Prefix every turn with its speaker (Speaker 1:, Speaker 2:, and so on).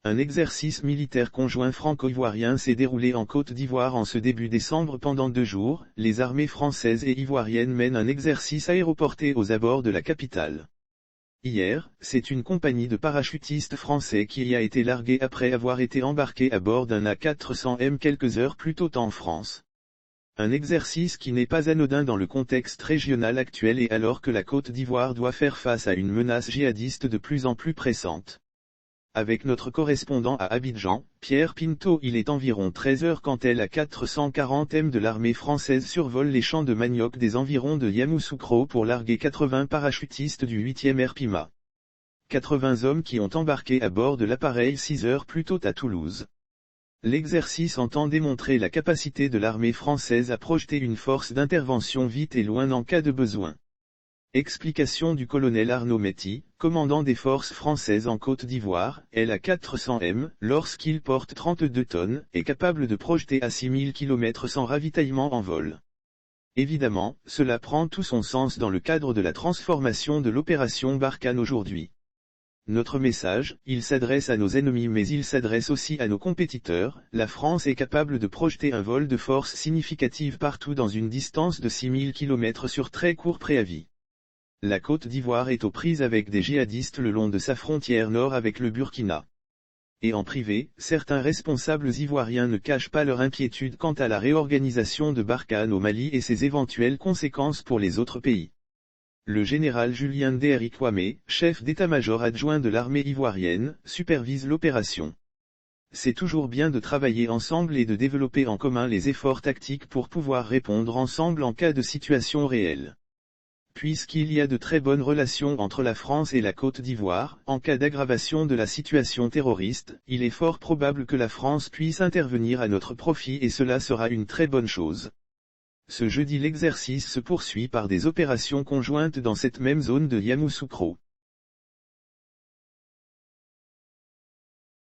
Speaker 1: Un exercice militaire conjoint franco-ivoirien s'est déroulé en Côte d'Ivoire en ce début décembre pendant 2 jours. Les armées françaises et ivoiriennes mènent un exercice aéroporté aux abords de la capitale. Hier, c'est une compagnie de parachutistes français qui y a été larguée après avoir été embarquée à bord d'un A400M quelques heures plus tôt en France. Un exercice qui n'est pas anodin dans le contexte régional actuel et alors que la Côte d'Ivoire doit faire face à une menace djihadiste de plus en plus pressante. Avec notre correspondant à Abidjan, Pierre Pinto, il est environ 13 heures quand l'A440M de l'armée française survole les champs de manioc des environs de Yamoussoukro pour larguer 80 parachutistes du 8e RPIMA. 80 hommes qui ont embarqué à bord de l'appareil 6 heures plus tôt à Toulouse. L'exercice entend démontrer la capacité de l'armée française à projeter une force d'intervention vite et loin en cas de besoin. Explication du colonel Arnaud Metty, commandant des forces françaises en Côte d'Ivoire, l'A400M, lorsqu'il porte 32 tonnes, est capable de projeter à 6000 km sans ravitaillement en vol. Évidemment, cela prend tout son sens dans le cadre de la transformation de l'opération Barkhane aujourd'hui. Notre message, il s'adresse à nos ennemis mais il s'adresse aussi à nos compétiteurs. La France est capable de projeter un vol de force significative partout dans une distance de 6000 km sur très court préavis. La Côte d'Ivoire est aux prises avec des djihadistes le long de sa frontière nord avec le Burkina. Et en privé, certains responsables ivoiriens ne cachent pas leur inquiétude quant à la réorganisation de Barkhane au Mali et ses éventuelles conséquences pour les autres pays. Le général Julien Ndéry Kwame, chef d'état-major adjoint de l'armée ivoirienne, supervise l'opération. C'est toujours bien de travailler ensemble et de développer en commun les efforts tactiques pour pouvoir répondre ensemble en cas de situation réelle. Puisqu'il y a de très bonnes relations entre la France et la Côte d'Ivoire, en cas d'aggravation de la situation terroriste, il est fort probable que la France puisse intervenir à notre profit et cela sera une très bonne chose. Ce jeudi l'exercice se poursuit par des opérations conjointes dans cette même zone de Yamoussoukro.